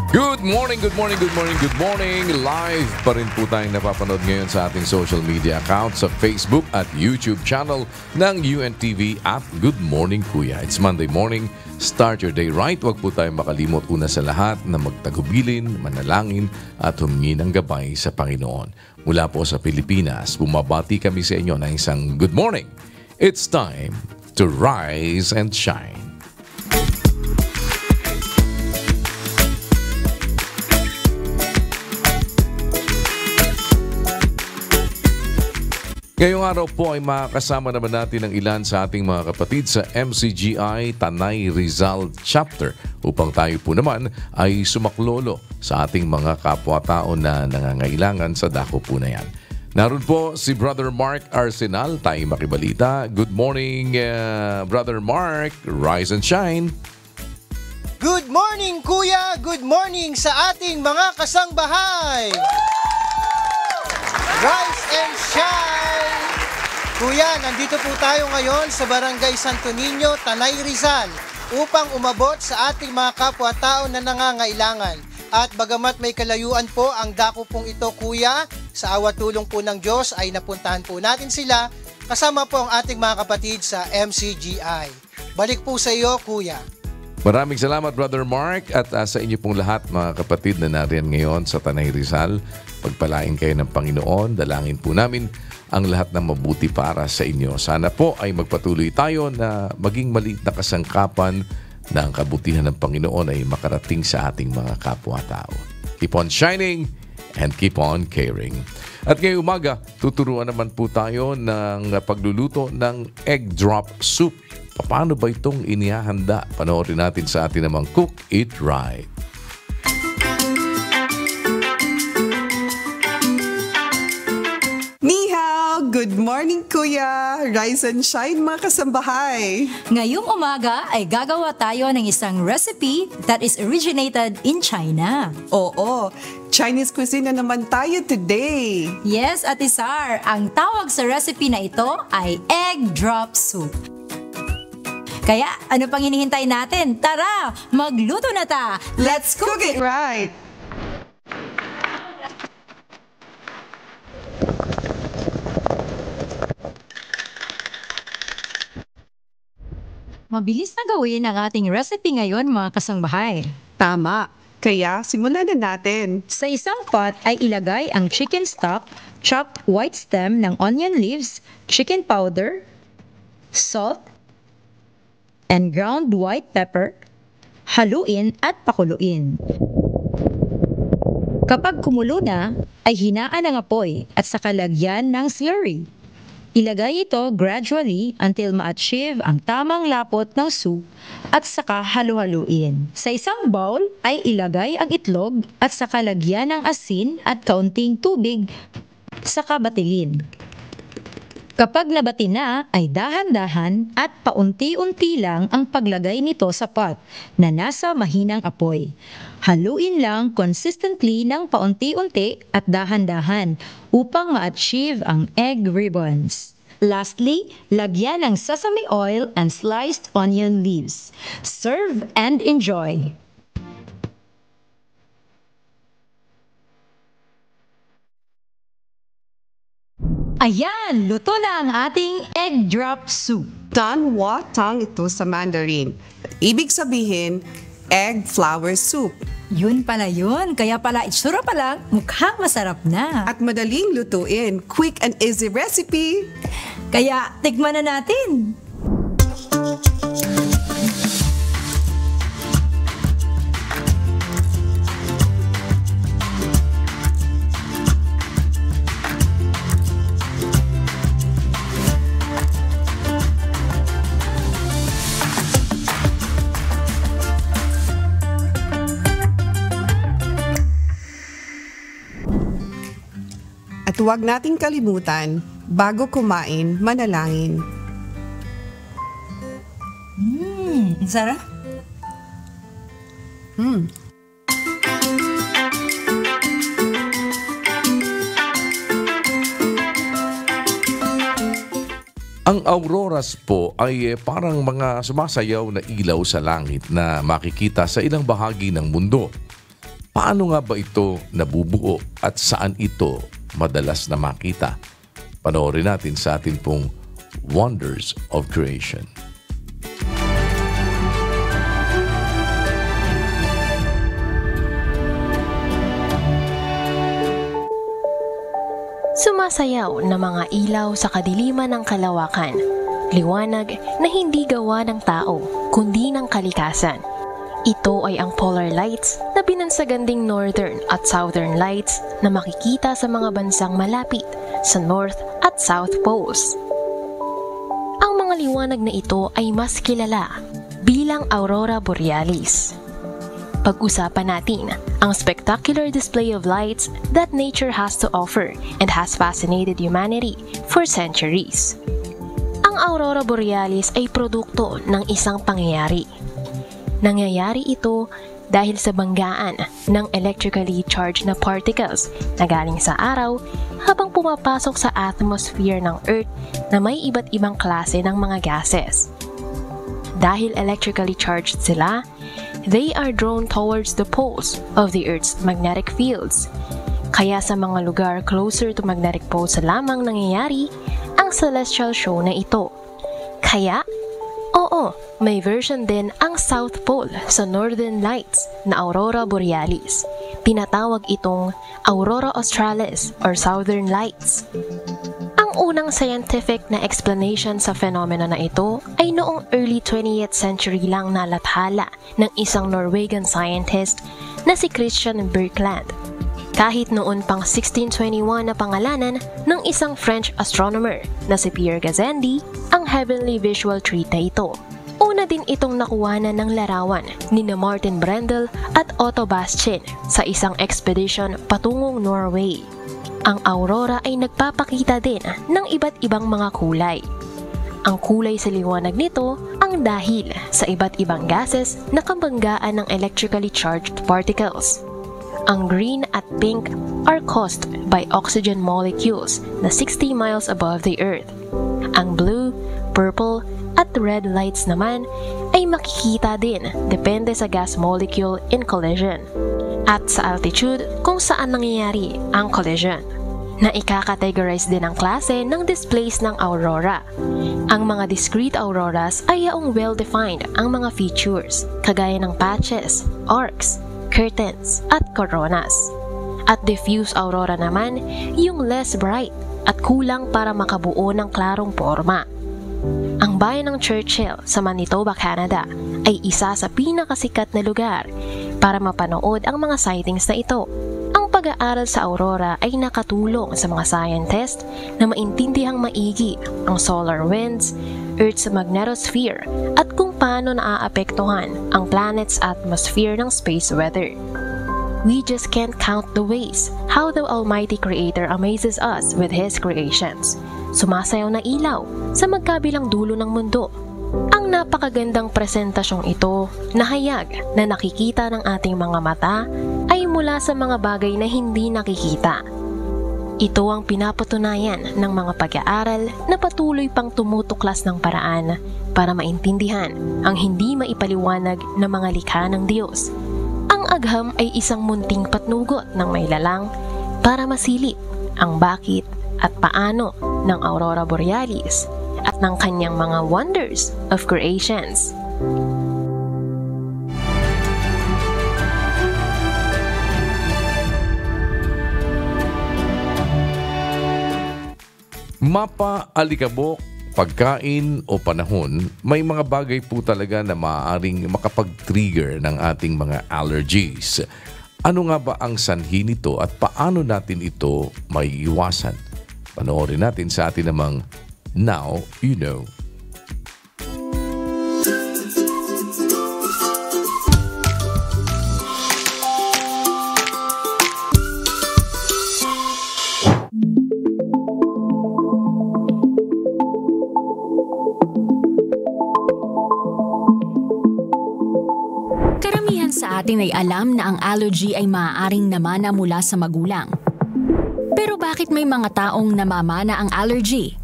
Good morning, good morning, good morning, good morning. Live pa rin po tayong napapanood ngayon sa ating social media account sa Facebook at YouTube channel ng UNTV at Good Morning Kuya. It's Monday morning. Start your day right. Huwag po tayong makalimot una sa lahat na magtagubilin, manalangin at humingi ng gabay sa Panginoon. Mula po sa Pilipinas, bumabati kami sa inyo ng isang good morning. It's time to rise and shine. Ngayong araw po ay makakasama naman natin ang ilan sa ating mga kapatid sa MCGI Tanay Rizal Chapter upang tayo po naman ay sumaklolo sa ating mga kapwa-tao na nangangailangan sa dako po na yan. Naroon po si Brother Mark Arsenal, tayo makibalita. Good morning, Brother Mark. Rise and shine. Good morning, Kuya! Good morning sa ating mga kasangbahay! Rise and shine! Kuya, nandito po tayo ngayon sa Barangay Santo Niño, Tanay Rizal upang umabot sa ating mga kapwa-tao na nangangailangan. At bagamat may kalayuan po ang dako pong ito, Kuya, sa awa tulong po ng Diyos ay napuntahan po natin sila kasama po ang ating mga kapatid sa MCGI. Balik po sa iyo, Kuya. Maraming salamat, Brother Mark, at sa inyo pong lahat, mga kapatid na nariyan ngayon sa Tanay Rizal. Pagpalain kayo ng Panginoon, dalangin po namin ang lahat ng mabuti para sa inyo. Sana po ay magpatuloy tayo na maging maliit na kasangkapan na ang kabutihan ng Panginoon ay makarating sa ating mga kapwa-tao. Keep on shining and keep on caring. At ngayong umaga, tuturuan naman po tayo ng pagluluto ng egg drop soup. Paano ba itong inihahanda? Panoorin natin sa atin namang Cook It Right. Good morning, Kuya! Rise and shine, mga kasambahay! Ngayong umaga ay gagawa tayo ng isang recipe that is originated in China. Oo, Chinese cuisine na naman tayo today! Yes, Ate Sar, ang tawag sa recipe na ito ay egg drop soup. Kaya ano pang hinihintay natin? Tara, magluto na ta! Let's cook it right! Mabilis na gawin ang ating recipe ngayon, mga kasangbahay. Tama! Kaya simulan na natin. Sa isang pot ay ilagay ang chicken stock, chopped white stem ng onion leaves, chicken powder, salt, and ground white pepper. Haluin at pakuluin. Kapag kumulo na, ay hinaan ang apoy at saka lagyan ng slurry. Ilagay ito gradually until ma-achieve ang tamang lapot ng soup at saka halu-haluin. Sa isang bowl ay ilagay ang itlog at saka lagyan ng asin at kaunting tubig, saka batilin. Kapag nabati na ay dahan-dahan at paunti-unti lang ang paglagay nito sa pot na nasa mahinang apoy. Haluin lang consistently ng paunti-unti at dahan-dahan upang ma-achieve ang egg ribbons. Lastly, lagyan ng sesame oil and sliced onion leaves. Serve and enjoy! Ayan, luto na ang ating egg drop soup. Danwa tang ito sa Mandarin. Ibig sabihin, egg flour soup. Yun pala yun. Kaya pala itsura pa lang, mukhang masarap na. At madaling lutuin. Quick and easy recipe. Kaya tikman na natin. At huwag nating kalimutan, bago kumain, manalangin. Sarap. Ang auroras po ay parang mga sumasayaw na ilaw sa langit na makikita sa ilang bahagi ng mundo. Paano nga ba ito nabubuo at saan ito madalas na makita? Panoorin natin sa atin pong Wonders of Creation. Sumasayaw na mga ilaw sa kadiliman ng kalawakan, liwanag na hindi gawa ng tao, kundi ng kalikasan. Ito ay ang polar lights na binansaganding northern at southern lights na makikita sa mga bansang malapit sa North at South Poles. Ang mga liwanag na ito ay mas kilala bilang Aurora Borealis. Pag-usapan natin ang spectacular display of lights that nature has to offer and has fascinated humanity for centuries. Ang Aurora Borealis ay produkto ng isang pangyayari. Nangyayari ito dahil sa banggaan ng electrically charged na particles na galing sa araw habang pumapasok sa atmosphere ng Earth na may iba't ibang klase ng mga gases. Dahil electrically charged sila, they are drawn towards the poles of the Earth's magnetic fields. Kaya sa mga lugar closer to magnetic poles lamang nangyayari ang celestial show na ito. Kaya, oo, may version din ang South Pole sa Northern Lights na Aurora Borealis. Tinatawag itong Aurora Australis or Southern Lights. Ang unang scientific na explanation sa fenomena na ito ay noong early 20th century lang nalathala ng isang Norwegian scientist na si Christian Birkeland. Kahit noon pang 1621 na pangalanan ng isang French astronomer na si Pierre Gassendi ang Heavenly Visual Treat na ito. Una din itong nakuhanan ng larawan ni Martin Brendel at Otto Bastian sa isang expedition patungong Norway. Ang aurora ay nagpapakita din ng iba't ibang mga kulay. Ang kulay sa liwanag nito ang dahil sa iba't ibang gases na kabanggaan ng electrically charged particles. Ang green at pink are caused by oxygen molecules na 60 miles above the Earth. Ang blue, purple, at red lights naman ay makikita din depende sa gas molecule in collision at sa altitude kung saan nangyayari ang collision. Na ikakategorize din ang klase ng displays ng aurora. Ang mga discrete auroras ay yaong well-defined ang mga features, kagaya ng patches, arcs, curtains, at coronas. At diffuse aurora naman, yung less bright at kulang para makabuo ng klarong forma. Ang bayan ng Churchill sa Manitoba, Canada ay isa sa pinakasikat na lugar para mapanood ang mga sightings na ito. Ang pag-aaral sa aurora ay nakatulong sa mga scientists na maintindihang maigi ang solar winds, Earth's magnetosphere at kung paano naaapektuhan ang planet's atmosphere ng space weather. We just can't count the ways how the Almighty Creator amazes us with His creations. Sumasayaw na ilaw sa magkabilang dulo ng mundo. Ang napakagandang presentasyong ito na hayag na nakikita ng ating mga mata ay mula sa mga bagay na hindi nakikita. Ito ang pinapatunayan ng mga pag-aaral na patuloy pang tumutuklas ng paraan para maintindihan ang hindi maipaliwanag na mga likha ng Diyos. Ang agham ay isang munting patnugot ng may lalang para masilip ang bakit at paano ng Aurora Borealis at ng kanyang mga wonders of creations. Mapa, alikabok, pagkain o panahon, may mga bagay po talaga na maaaring makapag-trigger ng ating mga allergies. Ano nga ba ang sanhi nito at paano natin ito maiiwasan? Panoorin natin sa atin namang Now You Know. Karamihan sa atin ay alam na ang allergy ay maaaring namana mula sa magulang. Pero bakit may mga taong namamana ang allergy?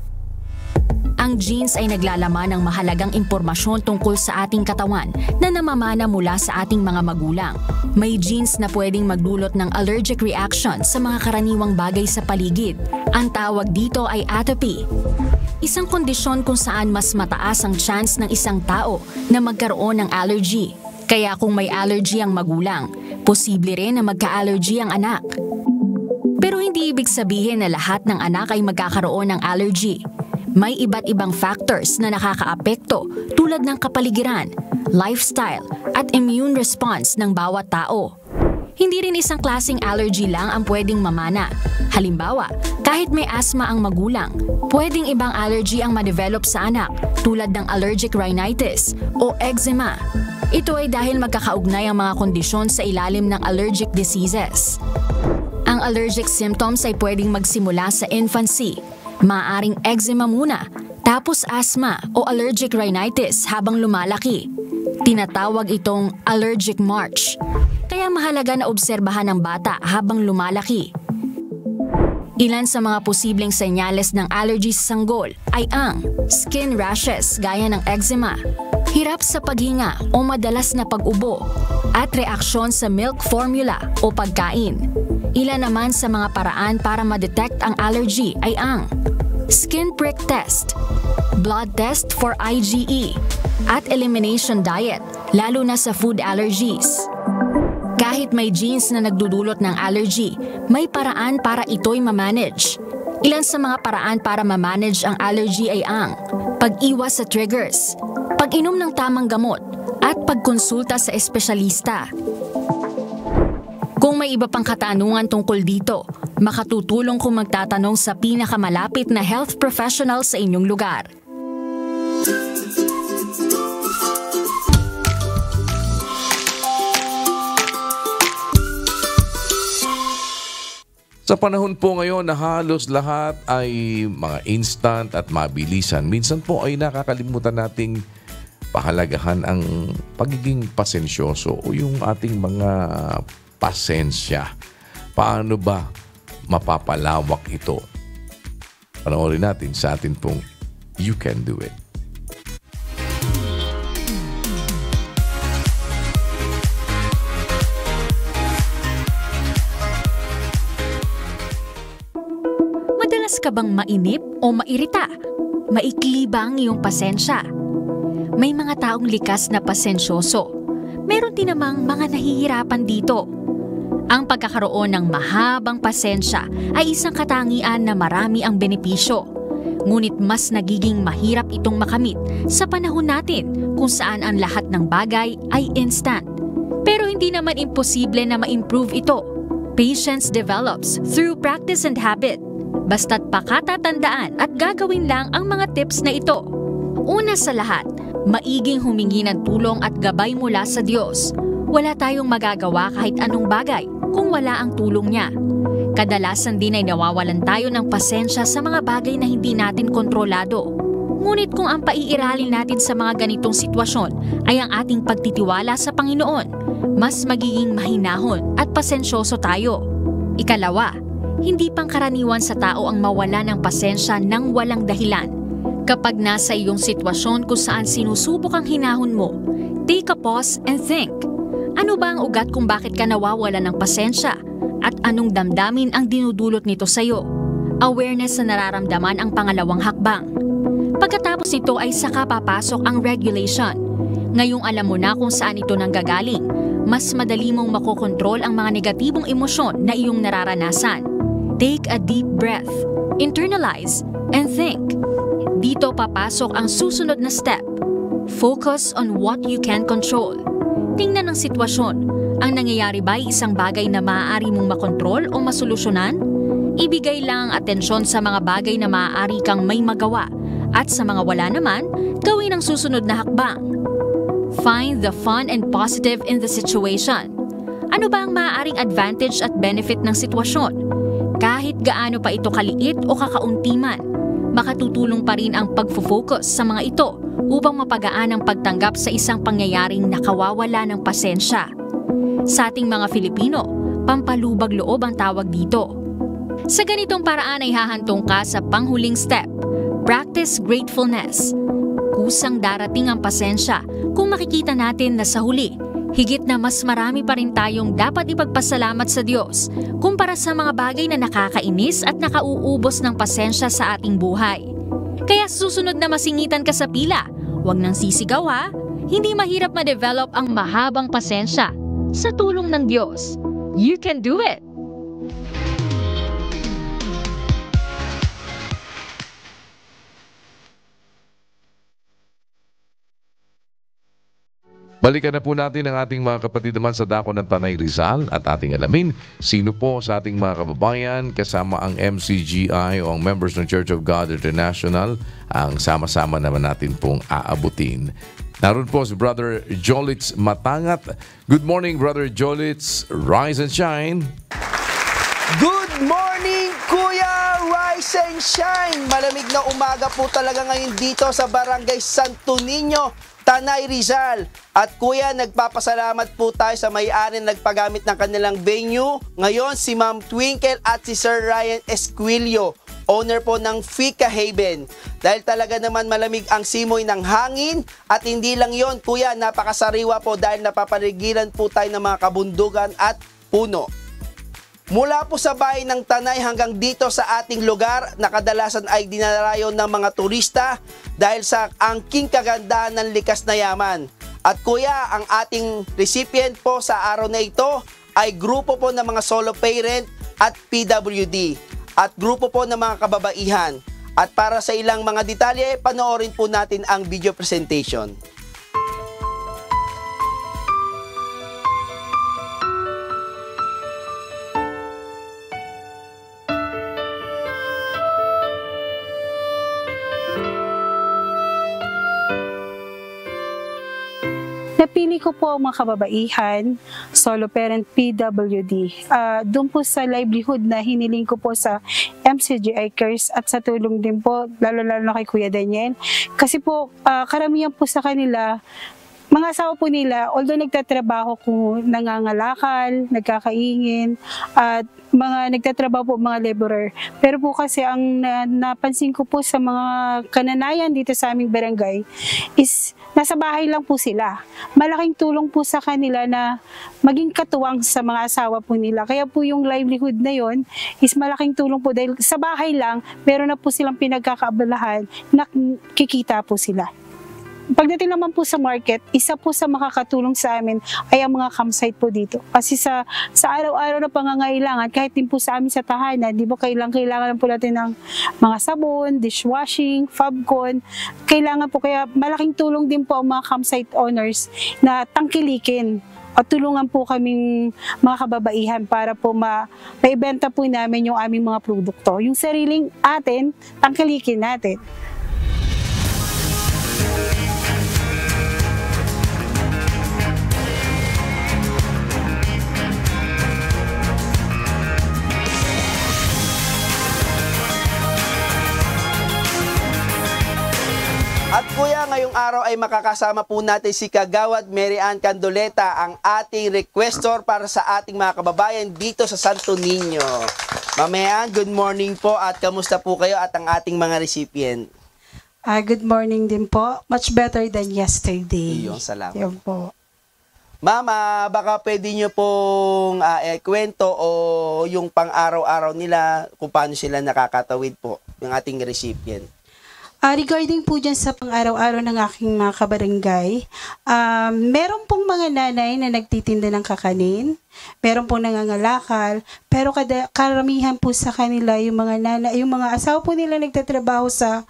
Ang genes ay naglalaman ng mahalagang impormasyon tungkol sa ating katawan na namamana mula sa ating mga magulang. May genes na pwedeng magdulot ng allergic reaction sa mga karaniwang bagay sa paligid. Ang tawag dito ay atopy. Isang kondisyon kung saan mas mataas ang chance ng isang tao na magkaroon ng allergy. Kaya kung may allergy ang magulang, posible rin na magka-allergy ang anak. Pero hindi ibig sabihin na lahat ng anak ay magkakaroon ng allergy. May iba't ibang factors na nakakaapekto tulad ng kapaligiran, lifestyle, at immune response ng bawat tao. Hindi rin isang klaseng allergy lang ang pwedeng mamana. Halimbawa, kahit may asthma ang magulang, pwedeng ibang allergy ang ma-develop sa anak tulad ng allergic rhinitis o eczema. Ito ay dahil magkakaugnay ang mga kondisyon sa ilalim ng allergic diseases. Ang allergic symptoms ay pwedeng magsimula sa infancy. Maaaring eczema muna, tapos asthma o allergic rhinitis habang lumalaki. Tinatawag itong allergic march. Kaya mahalaga na obserbahan ng bata habang lumalaki. Ilan sa mga posibleng senyales ng allergy sa sanggol ay ang skin rashes gaya ng eczema, hirap sa paghinga o madalas na pag-ubo, at reaksyon sa milk formula o pagkain. Ilan naman sa mga paraan para ma-detect ang allergy ay ang skin prick test, blood test for IgE, at elimination diet, lalo na sa food allergies. Kahit may genes na nagdudulot ng allergy, may paraan para ito'y ma-manage. Ilan sa mga paraan para ma-manage ang allergy ay ang pag-iwas sa triggers, pag-inom ng tamang gamot, at pagkonsulta sa espesyalista. Kung may iba pang katanungan tungkol dito, makatutulong kung magtatanong sa pinakamalapit na health professional sa inyong lugar. Sa panahon po ngayon na halos lahat ay mga instant at mabilisan, minsan po ay nakakalimutan nating pahalagahan ang pagiging pasensyoso o yung ating mga pasensya. Paano ba mapapalawak ito? Panoorin natin sa atin pong You Can Do It. Madalas ka bang mainip o mairita? Maikli ba ang iyong pasensya? May mga taong likas na pasensyoso. Meron din namang mga nahihirapan dito. Ang pagkakaroon ng mahabang pasensya ay isang katangian na marami ang benepisyo. Ngunit mas nagiging mahirap itong makamit sa panahon natin kung saan ang lahat ng bagay ay instant. Pero hindi naman imposible na ma-improve ito. Patience develops through practice and habit. Basta't pakatatandaan at gagawin lang ang mga tips na ito. Una sa lahat, maiging humingi ng tulong at gabay mula sa Diyos. Wala tayong magagawa kahit anong bagay kung wala ang tulong niya. Kadalasan din ay nawawalan tayo ng pasensya sa mga bagay na hindi natin kontrolado. Ngunit kung ang paiiralin natin sa mga ganitong sitwasyon ay ang ating pagtitiwala sa Panginoon, mas magiging mahinahon at pasensyoso tayo. Ikalawa, hindi pangkaraniwan sa tao ang mawala ng pasensya nang walang dahilan. Kapag nasa iyong sitwasyon kung saan sinusubok ang hinahon mo, take a pause and think. Ano ba ang ugat kung bakit ka nawawala ng pasensya? At anong damdamin ang dinudulot nito sa iyo? Awareness na nararamdaman ang pangalawang hakbang. Pagkatapos nito ay saka papasok ang regulation. Ngayong alam mo na kung saan ito nanggagaling, mas madali mong makokontrol ang mga negatibong emosyon na iyong nararanasan. Take a deep breath, internalize, and think. Dito papasok ang susunod na step. Focus on what you can control. Tingnan ang sitwasyon. Ang nangyayari ba ay isang bagay na maaari mong makontrol o masolusyonan? Ibigay lang ang atensyon sa mga bagay na maaari kang may magawa at sa mga wala naman, gawin ang susunod na hakbang. Find the fun and positive in the situation. Ano ba ang maaaring advantage at benefit ng sitwasyon? Kahit gaano pa ito kaliit o kakaunti man, makatutulong pa rin ang pagfo-focus sa mga ito upang mapagaan ang pagtanggap sa isang pangyayaring nakawawala ng pasensya. Sa ating mga Filipino, pampalubag loob ang tawag dito. Sa ganitong paraan ay hahantong ka sa panghuling step, Practice gratefulness. Kusang darating ang pasensya kung makikita natin na sa huli, higit na mas marami pa rin tayong dapat ipagpasalamat sa Diyos kumpara sa mga bagay na nakakainis at nakauubos ng pasensya sa ating buhay. Kaya susunod na masingitan ka sa pila, huwag nang sisigaw ha, hindi mahirap ma-develop ang mahabang pasensya sa tulong ng Diyos. You can do it! Balikan na po natin ang ating mga kapatid naman sa dako ng Tanay Rizal at ating alamin sino po sa ating mga kababayan kasama ang MCGI o ang Members ng Church of God International ang sama-sama naman natin pong aabutin. Naroon po si Brother Jolitz Matangat. Good morning, Brother Jolitz. Rise and shine. Good morning, Kuya! Rise and shine! Malamig na umaga po talaga ngayon dito sa Barangay Santo Niño, Tanay Rizal. At Kuya, nagpapasalamat po tayo sa may-ari na nagpagamit ng kanilang venue. Ngayon, si Ma'am Twinkle at si Sir Ryan Esquilio, owner po ng Fika Haven. Dahil talaga naman malamig ang simoy ng hangin. At hindi lang yon, Kuya, napakasariwa po dahil napapaligiran po tayo ng mga kabundugan at puno. Mula po sa bahay ng Tanay hanggang dito sa ating lugar na kadalasan ay dinarayo ng mga turista dahil sa angking kagandahan ng likas na yaman. At Kuya, ang ating recipient po sa araw na ito ay grupo po ng mga solo parent at PWD at grupo po ng mga kababaihan. At para sa ilang mga detalye, panoorin po natin ang video presentation. Napili ko po ang mga kababaihan, solo parent PWD. Doon po sa livelihood na hiniling ko po sa MCGI Cares at sa tulong din po, lalo-lalo na kay Kuya Daniel. Kasi po, karamihan po sa kanila, mga asawa po nila, although nagtatrabaho kung nangangalakal, nagkakaingin, at mga nagtatrabaho po mga laborer. Pero po kasi ang napansin ko po sa mga kananayan dito sa aming barangay is nasa bahay lang po sila. Malaking tulong po sa kanila na maging katuwang sa mga asawa po nila. Kaya po yung livelihood na yon is malaking tulong po dahil sa bahay lang, meron na po silang pinagkakaabalahan na kikita po sila. Pagdating naman po sa market, isa po sa makakatulong sa amin ay ang mga campsite po dito. Kasi sa araw-araw na pangangailangan, kahit din po sa amin sa tahanan, di ba kailangan po natin ng mga sabon, dishwashing, fabcon, kailangan po, kaya malaking tulong din po ang mga campsite owners na tangkilikin at tulungan po kaming mga kababaihan para po maibenta po namin yung aming mga produkto. Yung sariling atin, tangkilikin natin. At Kuya, ngayong araw ay makakasama po natin si Kagawad Mary Ann Candoleta, ang ating requestor para sa ating mga kababayan dito sa Santo Niño. Ma'am Ann, good morning po at kamusta po kayo at ang ating mga recipient? Good morning din po. Much better than yesterday. Iyong salamat. Yan po. Mama, baka pwede nyo pong kwento o yung pang-araw-araw nila kung paano sila nakakatawid po, yung ating recipient. Regarding po dyan sa pang-araw-araw ng aking mga kabarangay, meron pong mga nanay na nagtitinda ng kakanin, meron pong nangangalakal, pero karamihan po sa kanila yung mga nanay, yung mga asawa po nila nagtatrabaho sa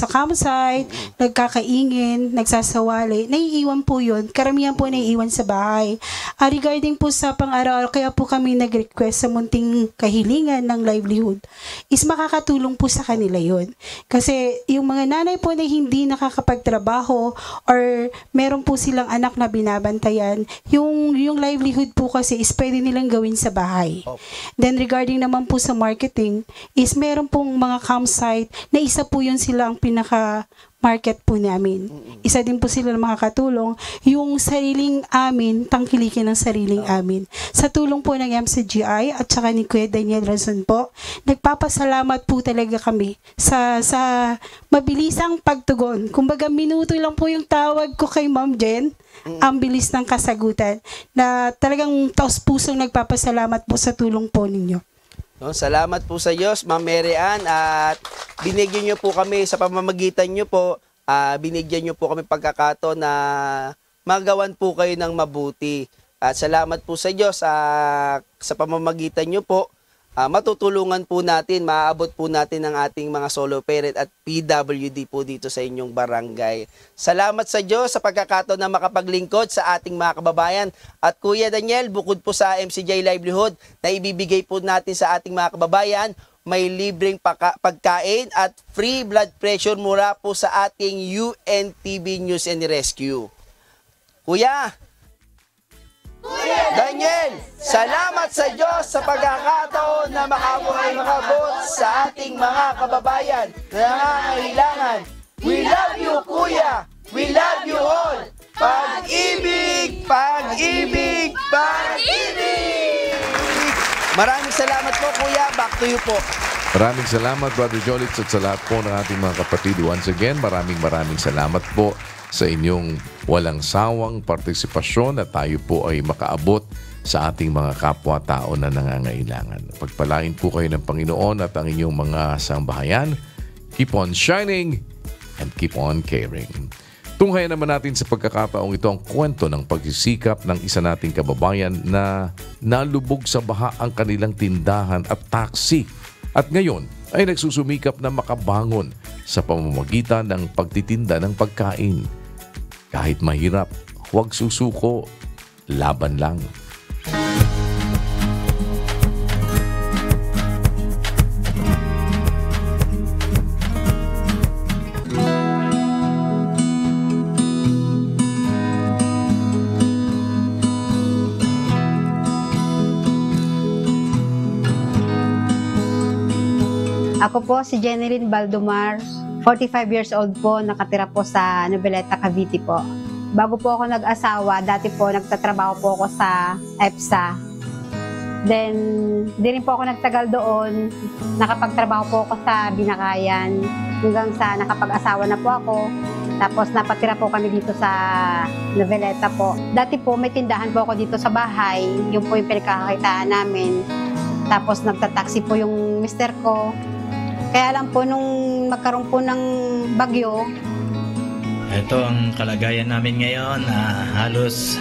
campsite, nagkakaingin, nagsasawali, naiiwan po yun. Karamihan po naiiwan sa bahay. Regarding po sa pang-araw-araw, kaya po kami nag-request sa munting kahilingan ng livelihood, is makakatulong po sa kanila yun. Kasi yung mga nanay po na hindi nakakapagtrabaho or meron po silang anak na binabantayan, yung livelihood po kasi is pwede nilang gawin sa bahay. Then regarding naman po sa marketing, is meron pong mga campsite na isa po yun sila ang pinaka market po namin. Isa din po sila na makakatulong yung sariling amin, tangkilikin ng sariling amin. Sa tulong po ng MCGI at saka ni Kuya Daniel Razon po, nagpapasalamat po talaga kami sa mabilisang pagtugon. Kumbaga minuto lang po yung tawag ko kay Ma'am Jen, ang bilis ng kasagutan na talagang taos-pusong nagpapasalamat po sa tulong po ninyo. No, salamat po sa Diyos, Ma'am Mary Ann, at binigyan niyo po kami sa pamamagitan niyo po, binigyan niyo po kami pagkakataon na magawan po kayo ng mabuti. At salamat po sa Diyos sa pamamagitan niyo po, matutulungan po natin, maaabot po natin ang ating mga solo parent at PWD po dito sa inyong barangay. Salamat sa Diyos sa pagkakataon na makapaglingkod sa ating mga kababayan. At Kuya Daniel, bukod po sa MCGI Livelihood na ibibigay po natin sa ating mga kababayan, may libreng pagkain at free blood pressure mula po sa ating UNTV News and Rescue. Kuya Daniel, salamat sa Diyos sa pagkakataon na makabot sa ating mga kababayan na nangangailangan. We love you, Kuya! We love you all! Pag-ibig! Pag-ibig! Pag-ibig! Maraming salamat po, Kuya. Back to you po. Maraming salamat, Brother Jolitz, at sa lahat po ng ating mga kapatid. Once again, maraming salamat po sa inyong walang sawang partisipasyon at tayo po ay makaabot sa ating mga kapwa-tao na nangangailangan. Pagpalain po kayo ng Panginoon at ang inyong mga sambahayan. Keep on shining and keep on caring. Tunghayan naman natin sa pagkakataong ito ang kwento ng pagsisikap ng isa nating kababayan na nalubog sa baha ang kanilang tindahan at taxi. At ngayon ay nagsusumikap na makabangon sa pamamagitan ng pagtitinda ng pagkain. Kahit mahirap, huwag susuko, laban lang. Ako po si Jeneline Baldomar, 45 years old po, nakatira po sa Noveleta, Cavite po. Bago po ako nag-asawa, dati po nagtatrabaho po ako sa EPSA. Then, di rin po ako nagtagal doon. Nakapagtrabaho po ako sa Binakayan hanggang sa nakapag-asawa na po ako. Tapos napatira po kami dito sa Noveleta po. Dati po may tindahan po ako dito sa bahay. Yung po yung pinagkakakitaan namin. Tapos nagtataksi po yung mister ko. Kaya lang po nung magkaroon po ng bagyo. Ito ang kalagayan namin ngayon. Halos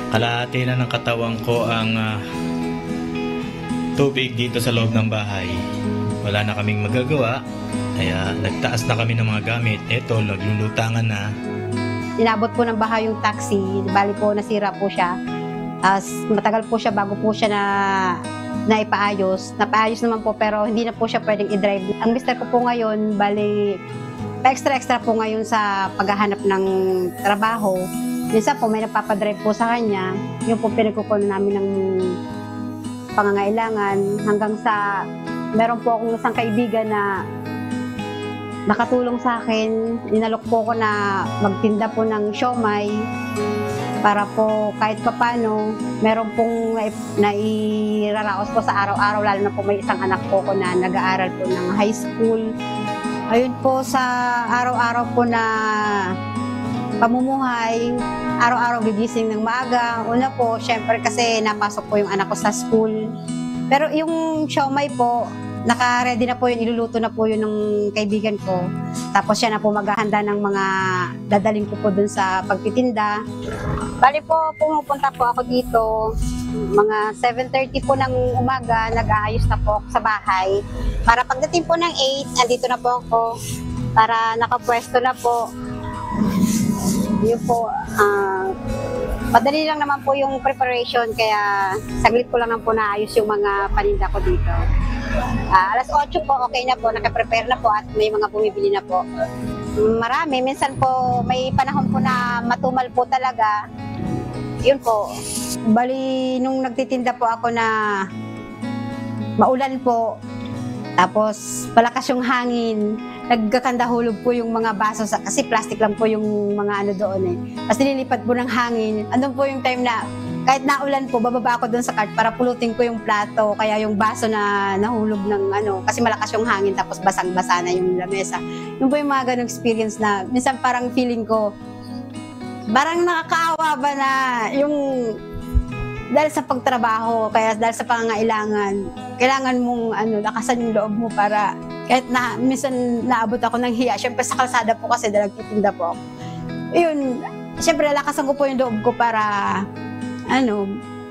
kalahati na ng katawan ko ang tubig dito sa loob ng bahay. Wala na kaming magagawa. Kaya nagtaas na kami ng mga gamit. Ito, naglulutangan na. Inabot po ng bahay yung taxi. Bali po, nasira po siya. Matagal po siya bago po siya naipaayos. Napaayos naman po pero hindi na po siya pwedeng i-drive. Ang mister ko po ngayon, bali, extra po ngayon sa paghahanap ng trabaho. Minsan po may napapadrive po sa kanya. Yung po pinagkukunan namin ng pangangailangan hanggang sa meron po akong isang kaibigan na nakatulong sa akin. Inalok po ko na magtinda po ng siomay para po kahit papano, meron pong nairaraos po sa araw-araw, lalo na po may isang anak po ko na nag-aaral po ng high school. Ayun po sa araw-araw po na pamumuhay, araw-araw gigising ng maaga. Una po, syempre kasi napasok po yung anak ko sa school. Pero yung siomay po, naka-ready na po yun, iluluto na po yun ng kaibigan ko. Tapos siya na po maghahanda ng mga dadaling ko po dun sa pagtitinda. Bali po, pumupunta po ako dito. Mga 7:30 po ng umaga, nag-aayos na po ako sa bahay. Para pagdating po ng 8, andito na po ako. Para nakapwesto na po. Yun po, madali lang naman po yung preparation, kaya saglit ko lang naman po naayos yung mga paninda ko dito. Alas 8 po, okay na po, nakaprepare na po at may mga bumibili na po. Marami, minsan po may panahon po na matumal po talaga. Yun po, bali nung nagtitinda po ako na maulan po, tapos palakas yung hangin, nagkakandahulog po yung mga baso kasi plastic lang po yung mga ano doon eh. Tapos nililipat po ng hangin. Andun po yung time na kahit naulan po, bababa ako doon sa cart para pulutin ko yung plato, kaya yung baso na nahulog ng ano, kasi malakas yung hangin tapos basang-basa na yung lamesa. Yung po yung mga ganong experience na minsan parang feeling ko, parang nakakaawa ba na yung dahil sa pagtrabaho, kaya dahil sa pangangailangan, kailangan mong lakasan yung loob mo para kahit na minsan naabot ako ng hiya. Siyempre sa kalsada po kasi dahil nagtitinda po ako. Yun, siyempre lakasan ko po yung loob ko para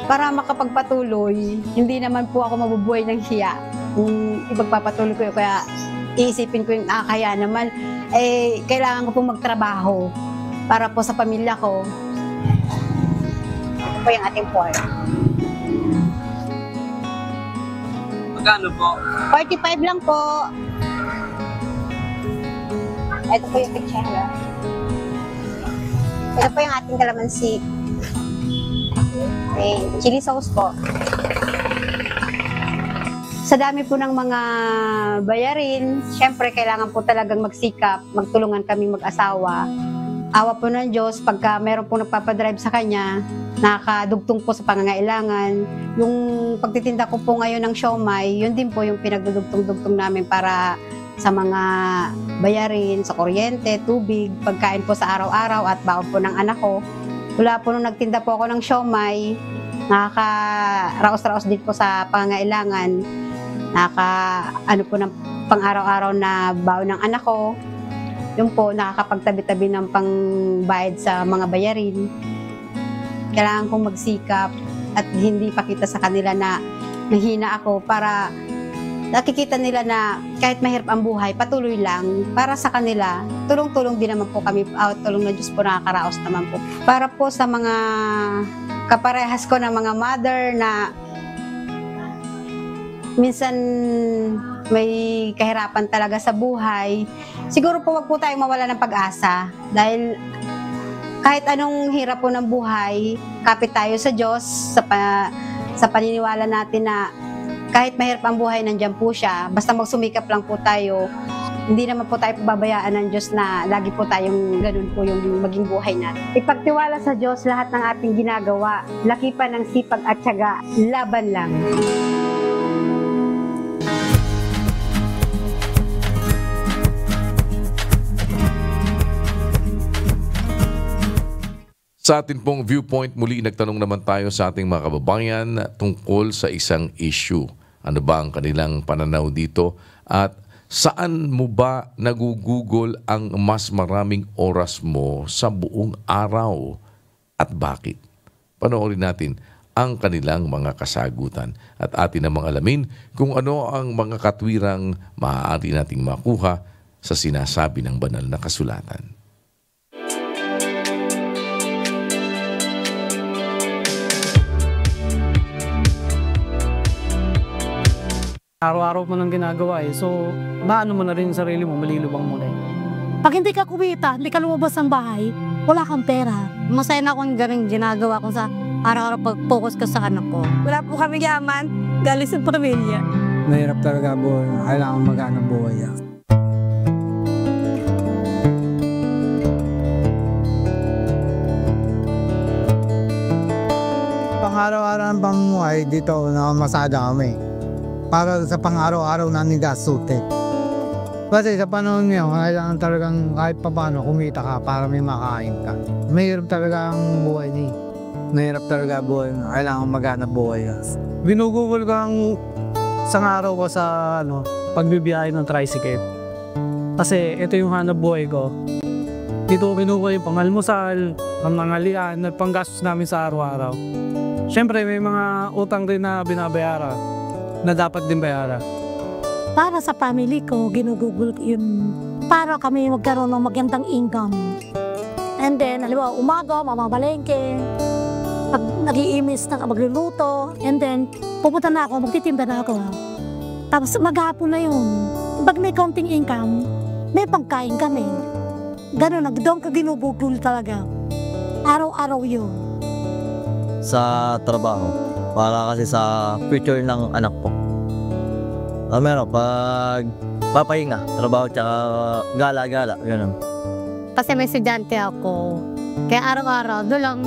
para makapagpatuloy. Hindi naman po ako mabubuhay ng hiya kung ipagpapatuloy ko yun. Kaya iisipin ko yung kaya naman, kailangan ko po magtrabaho para po sa pamilya ko. Ito po yung ating pork. Magkano po? 45 lang po. Ito po yung kutsara. Ito po yung ating kalamansi. Chili sauce po. Sa dami po ng mga bayarin, syempre kailangan po talagang magsikap, magtulungan kami mag-asawa. Awa po ng Diyos, pagka meron po nagpapadrive sa kanya, nakakadugtong po sa pangangailangan. Yung pagtitinda ko po ngayon ng siomai, yun din po yung pinagdudugtong-dugtong namin para sa mga bayarin, sa kuryente, tubig, pagkain po sa araw-araw at baon po ng anak ko. Wala po nung nagtinda po ako ng siomai, nakaka-raos-raos din po sa pangangailangan, po ng pang-araw-araw na baon ng anak ko. Yun po, nakakapagtabi-tabi ng pangbayad sa mga bayarin. Kailangan kong magsikap at hindi pakita sa kanila na nahina ako para nakikita nila na kahit mahirap ang buhay, patuloy lang. Para sa kanila, tulong-tulong din naman po kami. Tulong na Diyos po, nakakaraos naman po. Para po sa mga kaparehas ko na mga mother na minsan may kahirapan talaga sa buhay, siguro po wag po tayong mawala ng pag-asa. Dahil kahit anong hirap po ng buhay, kapit tayo sa Diyos, sa paniniwala natin na kahit mahirap ang buhay, nandyan po siya. Basta magsumikap lang po tayo. Hindi naman po tayo pababayaan ng Diyos na lagi po tayong ganun po yung maging buhay natin. Ipagtiwala sa Diyos lahat ng ating ginagawa. Lakipan ng sipag at tiyaga. Laban lang. Sa atin pong viewpoint, muli nagtanong naman tayo sa ating mga kababayan tungkol sa isang issue. Ano ba ang kanilang pananaw dito? At saan mo ba nagugugol ang mas maraming oras mo sa buong araw? At bakit? Panoorin natin ang kanilang mga kasagutan. At atin namang alamin kung ano ang mga katwirang maaari nating makuha sa sinasabi ng banal na kasulatan. Araw-araw mo nang ginagawa so maano mo na rin yung sarili mo, malilubang mo na Pag hindi ka kumita, hindi ka lumabas ng bahay, wala kang pera. Masaya na akong ganun ginagawa ko sa araw-araw pag-focus ka sa anak ko. Wala po kami yaman, galing sa pamilya. Mahirap talaga buhay, kailangan mag-anong buhay yan. Pang-araw-araw ang pangmuhay dito na masada kami. Para sa pang-araw-araw namin gasutin. Kasi sa panahon ngayon, kailangan talagang kahit pa paano kumita ka para may makain ka. Mahirap talaga ang buhay niya. Mahirap talaga buhay. Kailangan maghanap buhay ka. Binugugol ko ang isang araw ko sa pagbibiyahe ng tricycle. Kasi ito yung hanap buhay ko. Dito binugol yung pangalmusal, pangangalian, at panggastos namin sa araw-araw. Siyempre may mga utang rin na binabayaran na dapat din bayaran. Para sa family ko, ginugugol yun. Para kami magkaroon ng magandang income. And then, halimbawa, umaga, mamamalengke. Pag nag-iimis na magluluto. And then, pupunta na ako, magtitinda na ako. Tapos maghapon na yun. Pag may counting income, may pagkain kami. Ganun, doon ka ginugugol talaga. Araw-araw yun. Sa trabaho. Para kasi sa future ng anak ko. Meron, pag papahinga, trabaho tsaka gala-gala, gano'n. Kasi may estudyante ako. Kaya araw-araw, doon lang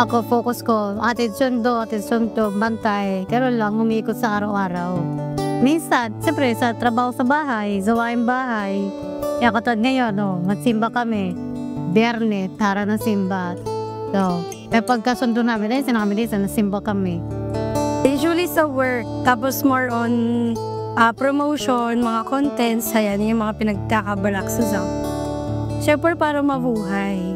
ako focus ko. Atid sundo, bantay. Pero lang, umikot sa araw-araw. Minsan, siyempre, sa trabaho sa bahay, zawain bahay. Kaya katulad ngayon, magsimba kami. Biyernes, tara ng simba. So, may pagkasundo namin, dahil sinakami din, nasimba kami. Usually sa work, tapos more on promotion, mga contents, ayan, yung mga pinagkakabalak sa Zang. Siyempre para mabuhay.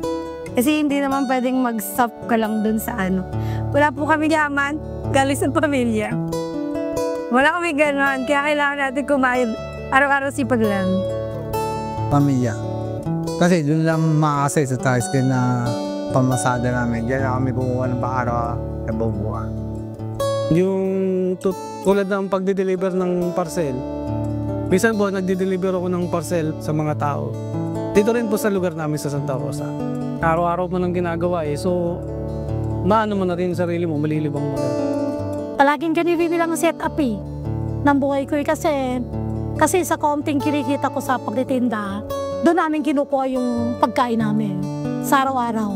Kasi hindi naman pwedeng mag-stop ka lang dun sa ano. Wala po kami yaman, galing sa pamilya. Wala kami ganon, kaya kailangan natin kumain. Araw-araw sipag lang. Pamilya. Kasi doon lang makakasay sa tricycle na pamasada namin. Diyan na kami kukuha ng pang-araw na bubuhan. Yung tulad ng pagde-deliver ng parcel. Minsan po, nagde-deliver ako ng parcel sa mga tao. Dito rin po sa lugar namin sa Santa Rosa. Araw-araw mo nang ginagawa So, maano mo na rin sarili mo, malilibang mo na. Palaging ganito lang ang setup ng buhay ko kasi sa konting kinikita ko sa pagtitinda, doon namin kinukuha yung pagkain namin sa araw-araw.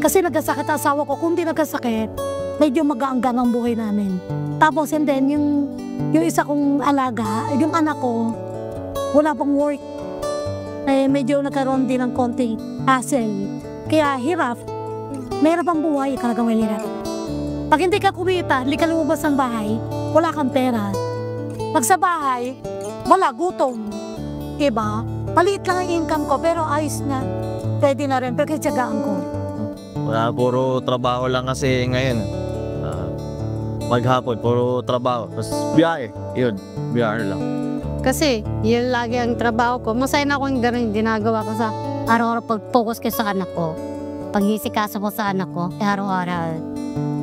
Kasi nagkasakit ang asawa ko, kung di nagkasakit, medyo mag-aanggan ang buhay namin. Tapos and then, yung isa kong alaga, yung anak ko, wala pang work. Medyo nagkaroon din ng konting hassle. Kaya hirap, mahirap ang buhay, talagang mahirap. Pag hindi ka kumita, hindi ka lumabas ng bahay, wala kang pera. Pag sa bahay, wala, gutom. Diba? Maliit lang ang income ko, pero ayos na. Pwede na rin, pero kitsagaan ko. Wala, puro trabaho lang kasi ngayon. Maghapon, puro trabaho. Tapos biyahe, yun, biyahe lang. Kasi yun lagi ang trabaho ko. Masaya na ako yung gano'n ginagawa ko sa araw-araw pag-focus ko sa anak ko. Pag-isikasa ko sa anak ko, araw-araw.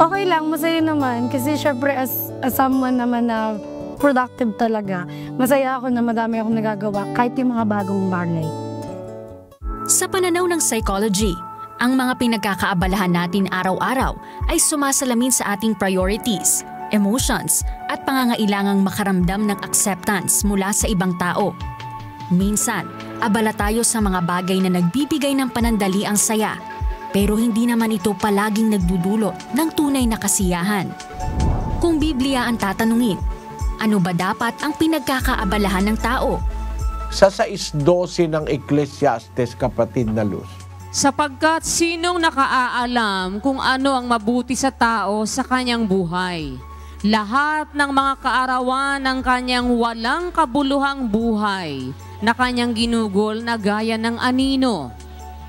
Okay lang, masaya naman. Kasi syempre as someone naman na productive talaga, masaya ako na madami akong nagagawa kahit yung mga bagong barnay. Sa pananaw ng psychology, ang mga pinagkakaabalahan natin araw-araw ay sumasalamin sa ating priorities, emotions, at pangangailangang makaramdam ng acceptance mula sa ibang tao. Minsan, abala tayo sa mga bagay na nagbibigay ng panandaliang saya, pero hindi naman ito palaging nagdudulot ng tunay na kasiyahan. Kung Biblia ang tatanungin, ano ba dapat ang pinagkakaabalahan ng tao? Sa 6:12 ng Ecclesiastes, kapatid na Luz. Sapagkat sinong nakaaalam kung ano ang mabuti sa tao sa kanyang buhay? Lahat ng mga kaarawan ng kanyang walang kabuluhang buhay na kanyang ginugol na gaya ng anino.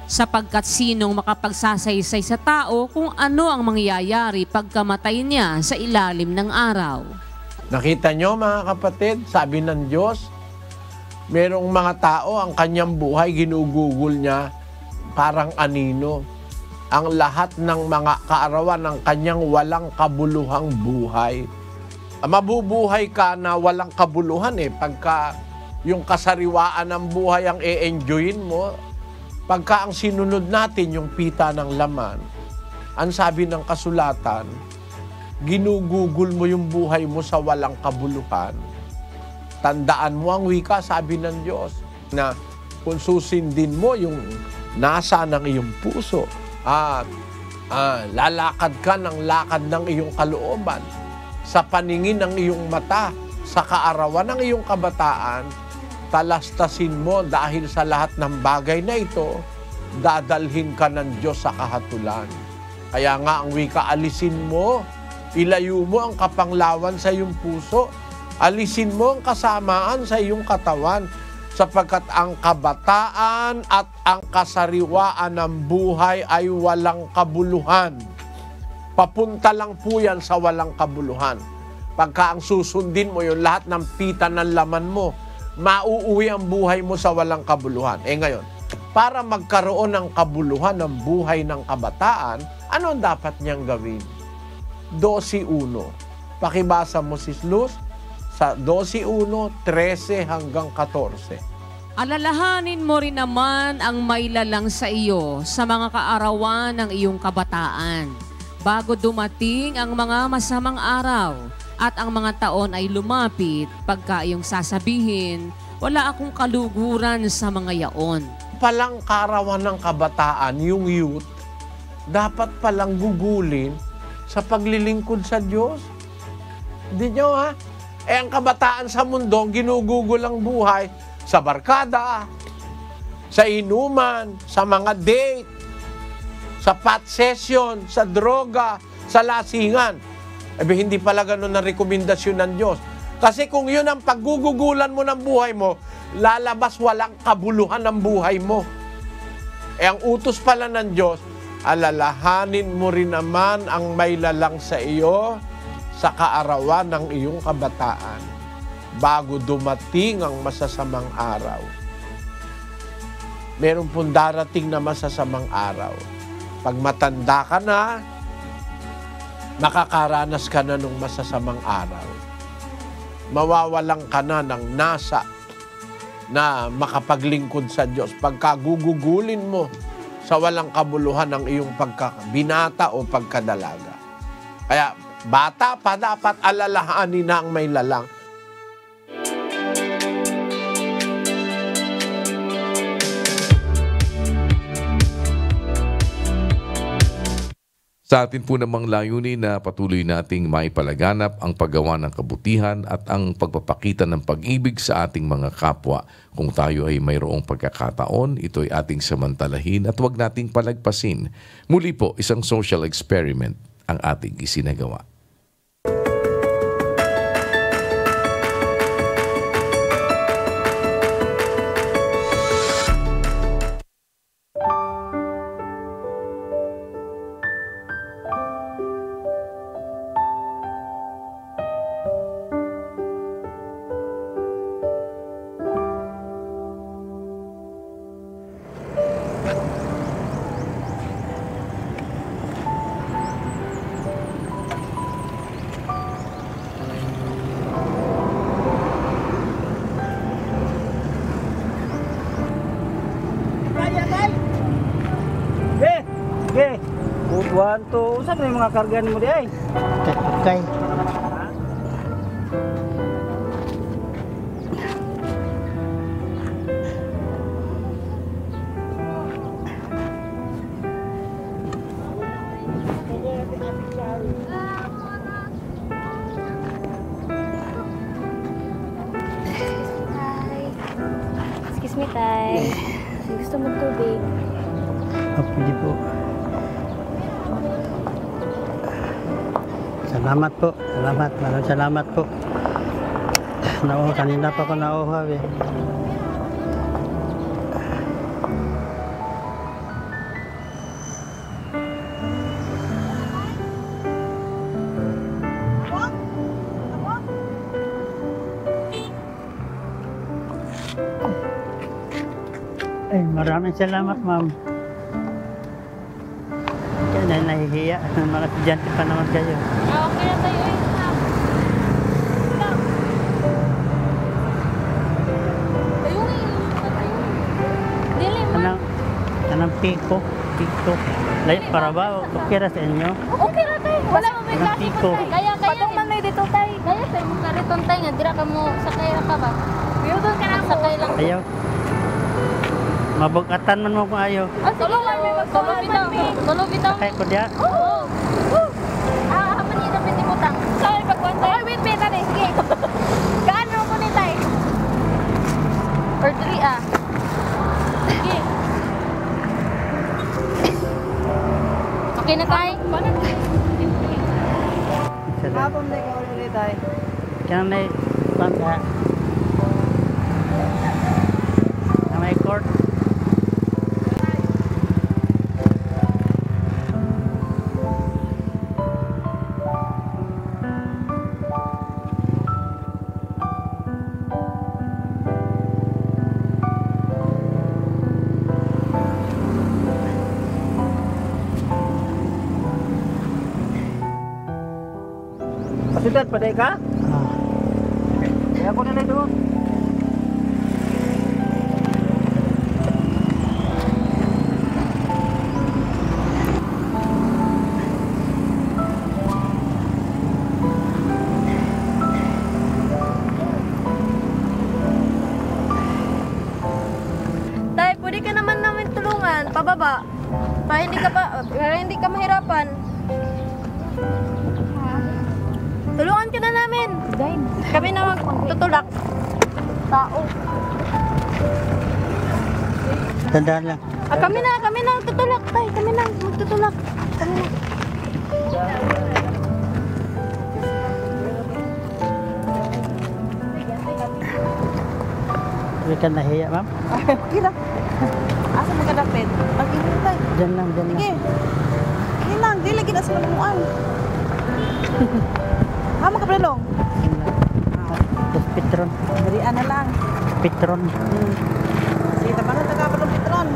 Sapagkat sinong makapagsasaysay sa tao kung ano ang mangyayari pagkamatay niya sa ilalim ng araw. Nakita nyo mga kapatid, sabi ng Diyos, merong mga tao ang kanyang buhay ginugugol niya parang anino. Ang lahat ng mga kaarawan ng kanyang walang kabuluhang buhay. Mabubuhay ka na walang kabuluhan pagka yung kasariwaan ng buhay ang e-enjoyin mo. Pagka ang sinunod natin yung pita ng laman, ang sabi ng kasulatan, ginugugol mo yung buhay mo sa walang kabuluhan. Tandaan mo ang wika, sabi ng Diyos, na kung susindin mo yung nasa ng iyong puso, at lalakad ka ng lakad ng iyong kalooban, sa paningin ng iyong mata, sa kaarawan ng iyong kabataan, talastasin mo dahil sa lahat ng bagay na ito, dadalhin ka ng Diyos sa kahatulan. Kaya nga ang wika, alisin mo, ilayo mo ang kapanglawan sa iyong puso, alisin mo ang kasamaan sa iyong katawan, sapagkat ang kabataan at ang kasariwaan ng buhay ay walang kabuluhan. Papunta lang po yan sa walang kabuluhan. Pagka ang susundin mo yung lahat ng pita ng laman mo, mauuwi ang buhay mo sa walang kabuluhan. Ngayon, para magkaroon ng kabuluhan ng buhay ng kabataan, ano ang dapat niyang gawin? 12:1. Pakibasa mo, Sis Luz, sa 12:1, 13 hanggang 14. Alalahanin mo rin naman ang mailalang sa iyo sa mga kaarawan ng iyong kabataan, bago dumating ang mga masamang araw at ang mga taon ay lumapit, pagka iyong sasabihin, Wala akong kaluguran sa mga yaon. Palang karawan ng kabataan, yung youth, dapat palang gugulin sa paglilingkod sa Diyos. Hindi nyo ha? Ang kabataan sa mundo, ginugugol ang buhay sa barkada, sa inuman, sa mga date, sa pot session, sa droga, sa lasingan. Hindi pala ganun ang rekomendasyon ng Diyos. Kasi kung yun ang paggugugulan mo ng buhay mo, lalabas walang kabuluhan ng buhay mo. Ang utos pala ng Diyos, alalahanin mo rin naman ang may lalang sa iyo sa kaarawan ng iyong kabataan bago dumating ang masasamang araw. Meron pong darating na masasamang araw. Pag matanda ka na, makakaranas ka na ng masasamang araw. Mawawalan ka na ng nasa na makapaglingkod sa Diyos. Pagka gugugulin mo sa walang kabuluhan ng iyong pagkabinata o pagkadalaga. Kaya bata pa dapat alalahanin na ang may lalang. Sa atin po namang layunin na patuloy nating maipalaganap ang paggawa ng kabutihan at ang pagpapakita ng pag-ibig sa ating mga kapwa. Kung tayo ay mayroong pagkakataon, ito ay ating samantalahin at huwag nating palagpasin. Muli po, isang social experiment ang ating isinagawa. Buwan to, saan may mga kargan mo di ay? Okay. Excuse me, Tay. Gusto mo tubig? Pwede po. Salamat po. Salamat. Maraming salamat po. Kanina pa ako nauhaw eh. Maraming salamat, ma'am. Kaya nahihiya. Mga estudyante pa naman kayo. Okay na tayo eh. Anong piko? Piko. Para ba? Okay na sa inyo? Okay na tayo. Wala mo may klase piko. Kaya patong man may dito tayo. Kaya sa imong kariton tayo nga. Dira ka mo sakay ka ba? Pero doon ka na sakay lang. Ayaw. Mabugatan man mo kung ayaw. Sige lang, may magtulog bitaw. Tulog bitaw. Sakay ko diya. Oo. Haman niyo na piti butang. Sorry, pagkwanta. Ay, wait, tani. Sige. Gaano ko ni tay? Or 3 Sige. Okay na tay? Hapon na ikaw ulit tay. Kaya na bangga. Na may court. Sudah pada ka? Ya ako na doon. para hindi ka mahirapan. Tulungan ka na namin. Kami na magtutulak. Tao. Tandaan lang. Kami na magtutulak, tay. Kami na magtutulak. Kami na. Hindi ka nahiya, ma'am? Okay lang. Asa mo kadapit? Pag-ibig tayo. Diyan lang. Sige. Sige lang, di lagi na sa lamuan. Hama ka prelong. Tapos Petron. Barian na lang. Petron. Sige, tabangan na ka ng Petron.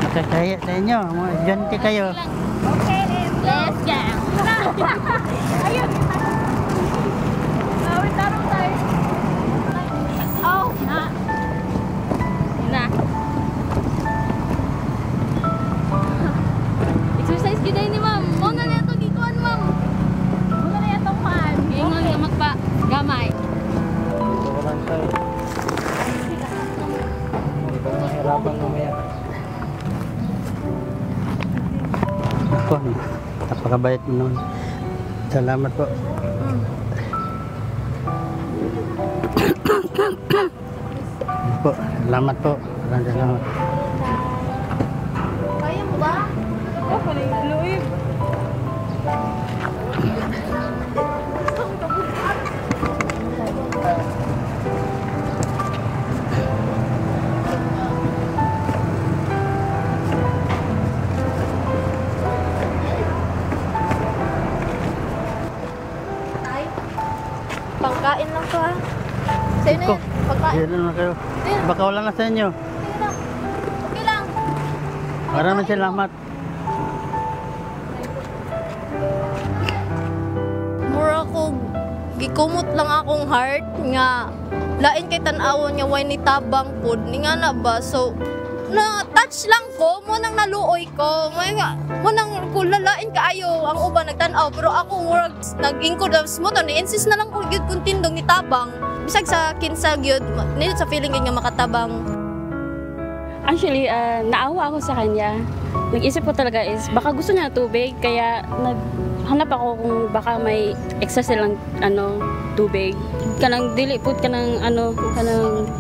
Makakaya sa inyo. Diyan kayo. Okay, let's go. Ayun. Taro tayo. Oh, na. Exercise kita ini, ma'am. Mo na na itong gikuan, ma'am. Mo na na itong maan. Ingon nga magpa-gamay. Walang tayo. Hindi ka mahirapan mamaya. Ako, napakabait mo nun. Salamat po. Po, salamat po. Salamat. Kaya mo ba? Ako pala yung luib. Pangkain lang to, ah. Sa'yo na yan. Pagkain. Yan lang kayo. Baka wala na sa inyo. Okay lang. Maraming salamat. Mura ko, gikumot lang akong heart nga lain kay tan-awon nga way ni tabang pod ni nga na ba, so na touch lang ko mo nang naluoy ko mo nang kulalain kaayo ang uban nagtan-aw, pero ako murag nag-ingkod mo to ni insist na lang ko gyud kun tindog ni tabang bisag sa kinsa gyud nindot sa feeling gyud nga makatabang. Actually, naawa ako sa kanya. Nag-isip ko talaga is baka gusto niya tubig, kaya naghanap ako kung baka may extra silang tubig. Kanang dili pud kanang kanang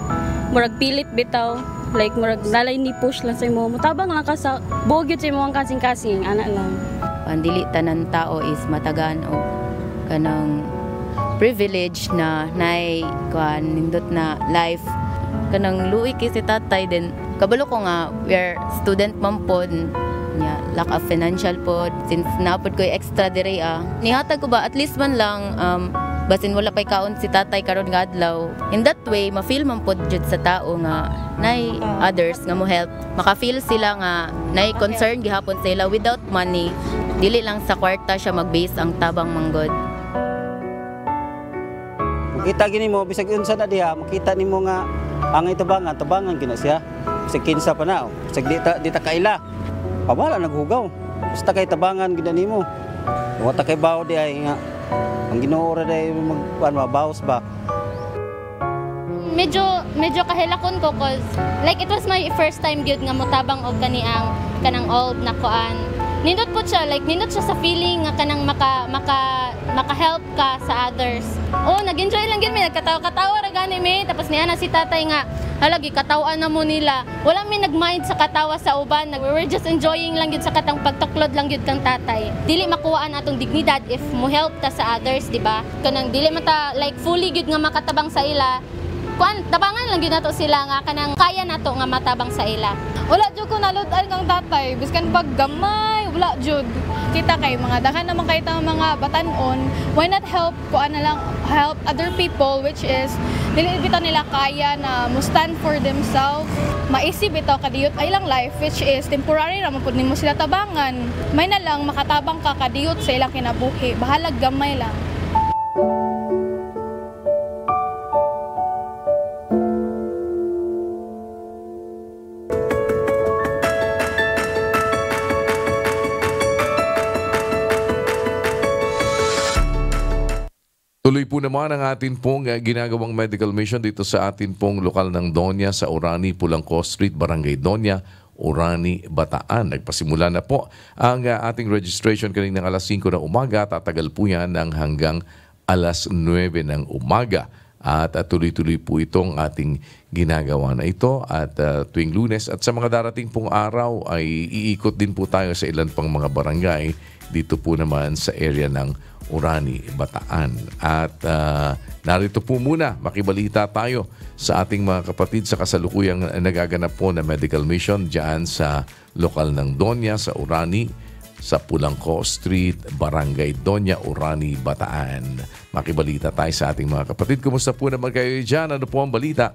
murag pilit bitaw, like murag lalay ni push lang sa imo. Mutabang lang ka sa buog gyud sa imo ang kasing-kasing ana lang. Pandili tanan tao is matagaan og kanang privilege na nay kuan nindot na life kanang luoy kay si tatay din. Kabalo ko nga we are student man pod nya lack of financial pod since napod ko extra dire nihatag ko ba at least man lang basin wala pay kaon si tatay karon nga adlaw. In that way ma-feel man pod jud sa tao nga nay others nga mo help, maka-feel sila nga nay concern gihapon sa ila without money. Dili lang sa kwarta siya mag-base ang tabang manggod. Makita gini mo bisag unsa na diha, makita nimo nga ang tabangan gina siya. Bisag kinsa pa na, bisag di ta kaila. Pawala naghugaw. Basta kay tabangan gina nimo. Wa ta kay bawo di ay nga ang Ginoo ra day mabawas ba. Medyo kahilakon ko cause like it was my first time gyud nga motabang og kanang old na kuan. Nindot po siya, like nindot siya sa feeling nga kanang maka-help ka sa others. Oh, nag-enjoy lang gyud mi, nagkatawa-katawa ra gani mi, tapos niya na si tatay nga halagi katawan na mo nila. Wala mi nag-mind sa katawa sa uban, we were just enjoying lang gyud sa katang pagtuklod lang gyud kang tatay. Dili makuhaan atong dignidad if mo help ta sa others, di ba? Kanang dili mata like fully gyud nga makatabang sa ila. Kuan tabangan lang gyud nato sila nga kanang kaya nato nga matabang sa ila. Wala jud ko nalud-an kang tatay, biskan paggamay, wala jud. Kita kay mga daghan naman kay tang mga batan-on, why not help help other people, which is dili bitaw nila kaya na mo stand for themselves. Maisip bitaw kadiyot ay lang life, which is temporary ra man pud nimo sila tabangan. May na lang makatabang ka kadiyot sa ilang kinabuhi, bahalag gamay lang. Tuloy po naman ang atin pong ginagawang medical mission dito sa atin pong lokal ng Doña sa Orani, Pulangco Street, Barangay Doña, Orani, Bataan. Nagpasimula na po ang ating registration kaninang alas 5 ng umaga. Tatagal po yan ng hanggang alas 9 ng umaga. At tuloy-tuloy po itong ating ginagawa na ito at tuwing Lunes. At sa mga darating pong araw ay iikot din po tayo sa ilan pang mga barangay dito po naman sa area ng Orani, Bataan. At narito po muna, makibalita tayo sa ating mga kapatid sa kasalukuyang nagaganap po na medical mission dyan sa lokal ng Doña, sa Orani, sa Pulangco Street, Barangay Doña, Orani, Bataan. Makibalita tayo sa ating mga kapatid. Kumusta po naman kayo dyan? Ano po ang balita?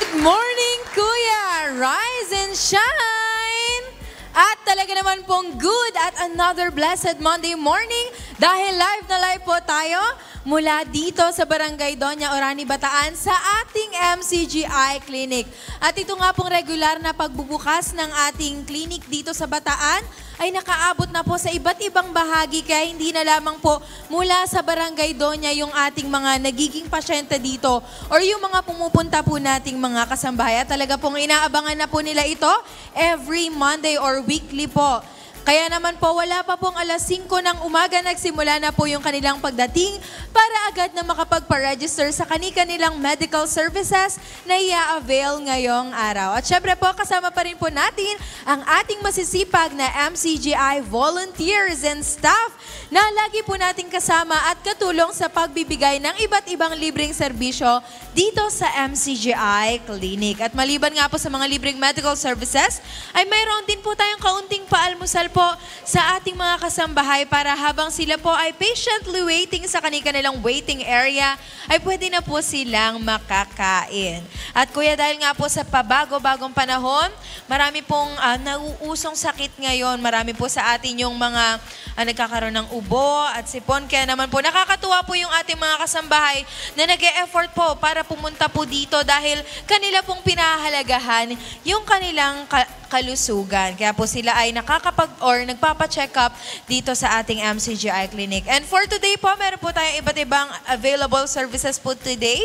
Good morning, Kuya! Rise and shine! At talaga naman pong good at another blessed Monday morning dahil live na live po tayo mula dito sa Barangay Doña, Orani, Bataan sa ating MCGI Clinic. At ito nga pong regular na pagbubukas ng ating clinic dito sa Bataan ay nakaabot na po sa iba't ibang bahagi kaya hindi na lamang po mula sa Barangay Doña yung ating mga nagiging pasyente dito or yung mga pumupunta po nating mga kasambahay. At talaga pong inaabangan na po nila ito every Monday or weekly po. Kaya naman po, wala pa pong alas 5 ng umaga, nagsimula na po yung kanilang pagdating para agad na makapagpa-register sa kanilang medical services na i-avail ngayong araw. At syempre po, kasama pa rin po natin ang ating masisipag na MCGI volunteers and staff na lagi po nating kasama at katulong sa pagbibigay ng iba't ibang libreng serbisyo dito sa MCGI Clinic. At maliban nga po sa mga libreng medical services, ay mayroon din po tayong kaunting paalmusal po sa ating mga kasambahay para habang sila po ay patiently waiting sa kanilang waiting area, ay pwede na po silang makakain. At kuya, dahil nga po sa pabago-bagong panahon, marami pong nauusong sakit ngayon. Marami po sa atin yung mga nagkakaroon ng ubo at sipon. Kaya naman po, nakakatuwa po yung ating mga kasambahay na nag-e-effort po para pumunta po dito dahil kanila pong pinahalagahan yung kanilang kalusugan. Kaya po sila ay nagpapa-check up dito sa ating MCGI Clinic. And for today po, meron po tayong iba't ibang available services po today.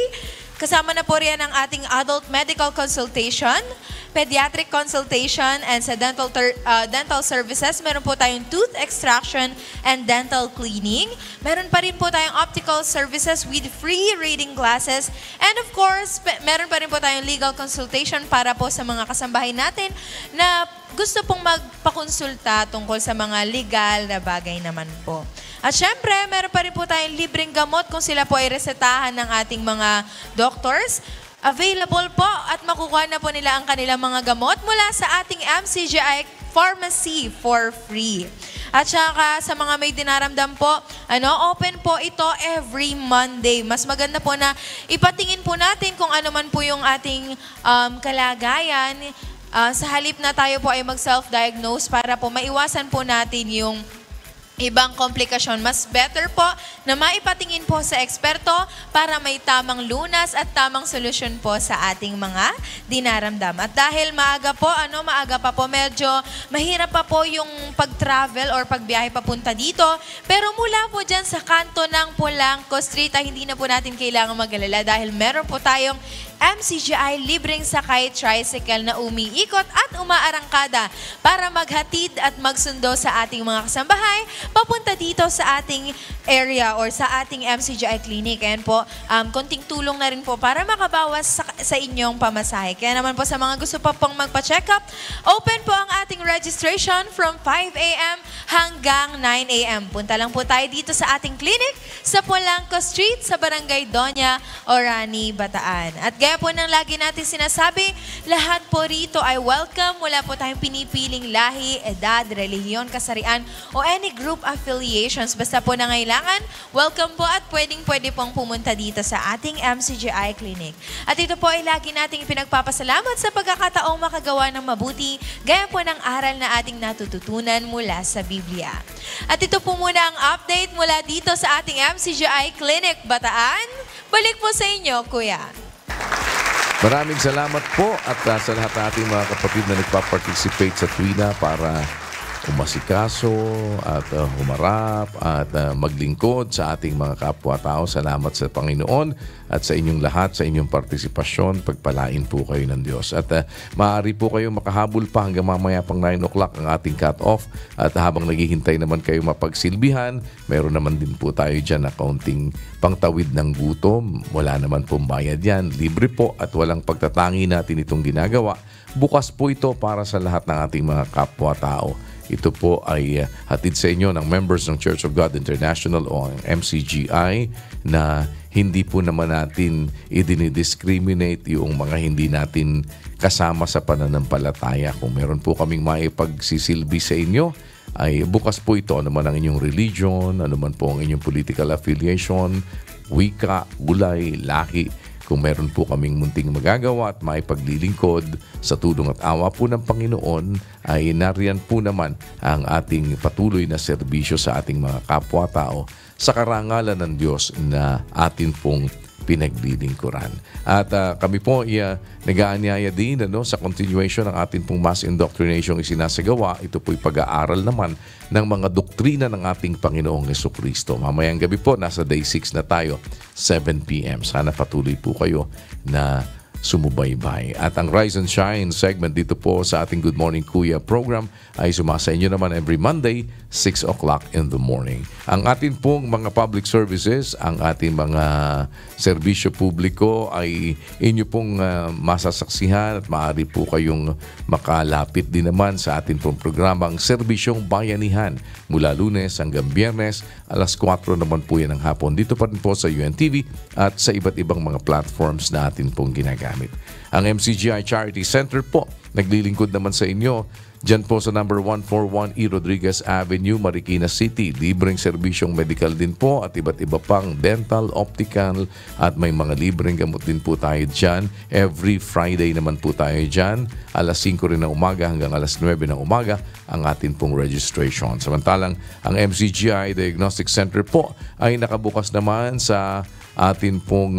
Kasama na po riyan ang ating adult medical consultation, pediatric consultation, and sa dental services, meron po tayong tooth extraction and dental cleaning. Meron pa rin po tayong optical services with free reading glasses. And of course, meron pa rin po tayong legal consultation para po sa mga kasambahay natin na gusto pong magpakonsulta tungkol sa mga legal na bagay naman po. At syempre, meron pa rin po tayong libreng gamot kung sila po ay resetahan ng ating mga doctors. Available po at makukuha na po nila ang kanilang mga gamot mula sa ating MCGI Pharmacy for free. At saka sa mga may dinaramdam po, open po ito every Monday. Mas maganda po na ipatingin po natin kung ano man po yung ating kalagayan. Sa halip na tayo po ay mag-self-diagnose para po maiwasan po natin yung ibang komplikasyon. Mas better po na maipatingin po sa eksperto para may tamang lunas at tamang solusyon po sa ating mga dinaramdam. At dahil maaga pa po, medyo mahirap pa po yung pag-travel or pagbiyahe papunta dito. Pero mula po dyan sa kanto ng Pulangco Street ay hindi na po natin kailangan mag-alala dahil meron po tayong MCGI libreng sakay tricycle na umiikot at umaarangkada para maghatid at magsundo sa ating mga kasambahay papunta dito sa ating area or sa ating MCGI Clinic. Ayan po, konting tulong na rin po para makabawas sa inyong pamasahe. Kaya naman po sa mga gusto pa pong magpa-check up, open po ang ating registration from 5 a.m. hanggang 9 a.m. Punta lang po tayo dito sa ating clinic sa Pulangco Street sa Barangay Doña, Orani, Bataan. At gaya po ng lagi natin sinasabi, lahat po rito ay welcome. Wala po tayong pinipiling lahi, edad, relihiyon, kasarian, o any group affiliations. Basta po nangailangan, welcome po at pwedeng-pwede pong pumunta dito sa ating MCGI Clinic. At ito po ay lagi nating pinagpapasalamat sa pagkakataong makagawa ng mabuti, gaya po ng aral na ating natututunan mula sa Biblia. At ito po muna ang update mula dito sa ating MCGI Clinic, Bataan. Balik po sa inyo, Kuya. Maraming salamat po at sa lahat ng ating mga kapatid na nagpa-participate sa tuwina para umasikaso at humarap at maglingkod sa ating mga kapwa-tao. Salamat sa Panginoon at sa inyong lahat, sa inyong partisipasyon. Pagpalain po kayo ng Diyos. At maaari po kayo makahabol pa hanggang mamaya pang 9 o'clock ang ating cut-off. At habang naghihintay naman kayo mapagsilbihan, meron naman din po tayo dyan na kaunting pangtawid ng gutom. Wala naman pong bayad yan. Libre po at walang pagtatangi natin itong ginagawa. Bukas po ito para sa lahat ng ating mga kapwa-tao. Ito po ay hatid sa inyo ng members ng Church of God International o MCGI na hindi po naman natin i-discriminate yung mga hindi natin kasama sa pananampalataya. Kung meron po kaming maipagsisilbi sa inyo, ay bukas po ito. Ano man ang inyong religion, ano man po ang inyong political affiliation, wika, gulay, laki. Kung meron po kaming munting magagawa at maipaglilingkod sa tulong at awa po ng Panginoon, ay nariyan po naman ang ating patuloy na serbisyo sa ating mga kapwa-tao sa karangalan ng Diyos na atin pong pinaglilingkuran. At kami po nag-aanyaya din sa continuation ng ating pong mass indoctrination isinasagawa. Ito po'y pag-aaral naman ng mga doktrina ng ating Panginoong Jesucristo. Mamayang gabi po, nasa day 6 na tayo, 7 p.m. Sana patuloy po kayo na sumubaybay. At ang Rise and Shine segment dito po sa ating Good Morning Kuya program ay sumasa inyo naman every Monday, 6 o'clock in the morning. Ang atin pong mga public services, ang ating mga serbisyo publiko ay inyo pong masasaksihan at maaari po kayong makalapit din naman sa ating pong programang Serbisyong Bayanihan mula Lunes hanggang Biyernes, alas 4 naman po yan ng hapon. Dito pa rin po sa UNTV at sa iba't ibang mga platforms na atin pong ginagamit. Ang MCGI Charity Center po, naglilingkod naman sa inyo dyan po sa number 141 E. Rodriguez Avenue, Marikina City. Libreng serbisyong medical din po at iba't iba pang dental, optical at may mga libreng gamot din po tayo dyan. Every Friday naman po tayo dyan. Alas 5 rin ng umaga hanggang alas 9 ng umaga ang atin pong registration. Samantalang ang MCGI Diagnostic Center po ay nakabukas naman sa atin pong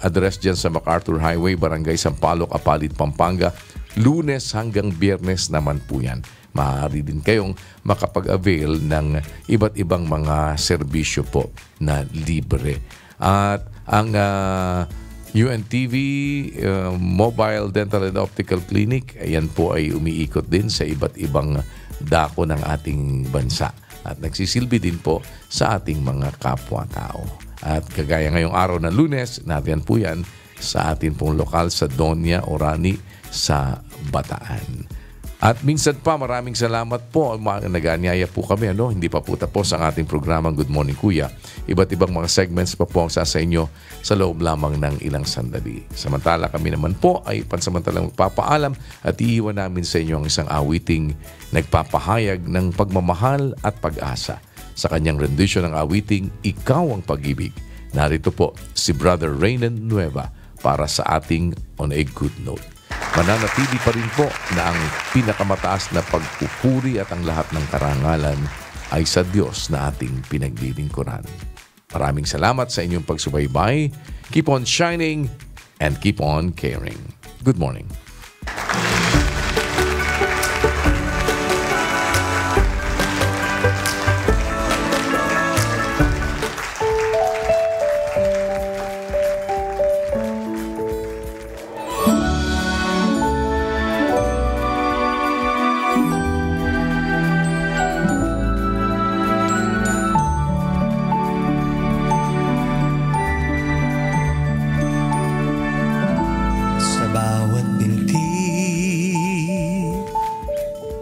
address dyan sa MacArthur Highway, Barangay Sampaloc, Apalit, Pampanga. Lunes hanggang Biyernes naman po yan. Maaari din kayong makapag-avail ng iba't ibang mga serbisyo po na libre. At ang UNTV Mobile Dental and Optical Clinic, ayan po ay umiikot din sa iba't ibang dako ng ating bansa. At nagsisilbi din po sa ating mga kapwa-tao. At kagaya ngayong araw ng Lunes, nariyan po yan sa atin pong lokal sa Doña Orani sa Bataan. At minsan pa, maraming salamat po. Nag-aanyaya po kami. Hindi pa po tapos ang ating programang Good Morning Kuya. Iba't ibang mga segments pa po ang sa inyo sa loob lamang ng ilang sandali. Samantala kami naman po ay pansamantalang magpapaalam at iiwan namin sa inyo ang isang awiting nagpapahayag ng pagmamahal at pag-asa. Sa kanyang rendition ng awiting, Ikaw ang Pag-ibig. Narito po si Brother Raynan Nueva para sa ating On a Good Note. Mananatili pa rin po na ang pinakamataas na pagpupuri at ang lahat ng karangalan ay sa Diyos na ating pinaglilingkuran. Maraming salamat sa inyong pagsubaybay. Keep on shining and keep on caring. Good morning.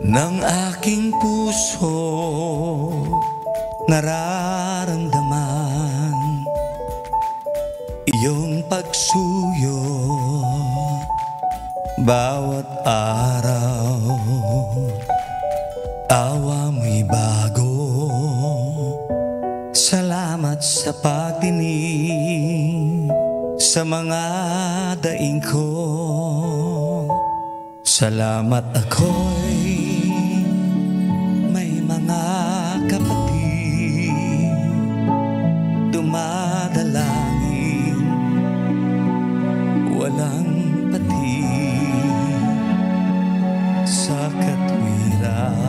ng aking puso nararamdaman iyong pagsuyo bawat araw. Awa mo'y bago, salamat sa pagdinig sa mga daing ko. Salamat ako'y may mga kapatid dumadalangin walang pati sa katwiran.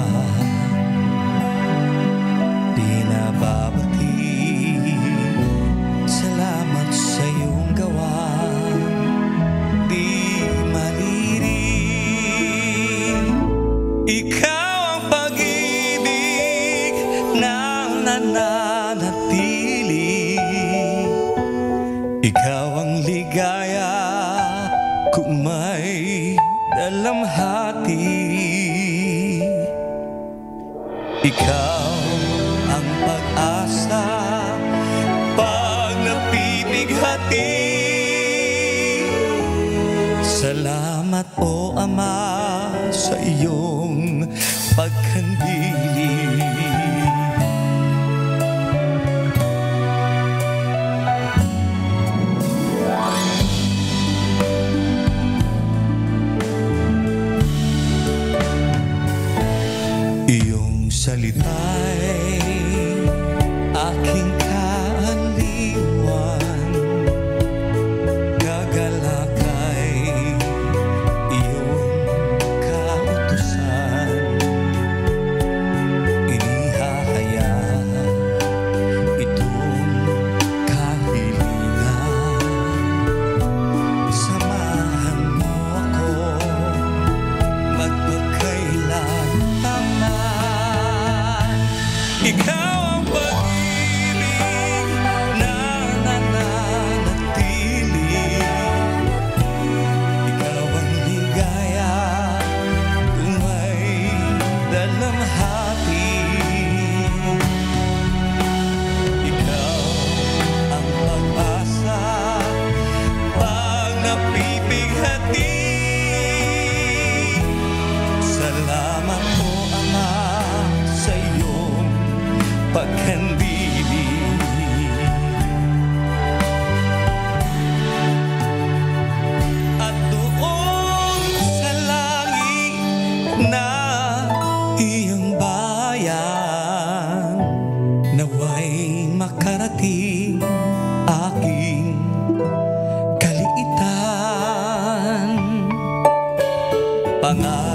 kung may dalamhati. Ikaw ang pag-asa pag napipighati. Salamat o Ama sa iyong pagkandili. Iyong salita'y aking kaaliwan, gagalakay iyong kautusan. Inihahaya itong kahilingan, samahan mo ako magpagkailanman. Ikaw ang pag-ibig na nananatili. Ikaw ang ligaya kung may dalamhati. Ikaw ang pag-asa pag napipighati. Salamat po Ama sa iyong pagkandili. At doon sa langit na iyong bayan, naway makarating aking kaliitan. Pangarap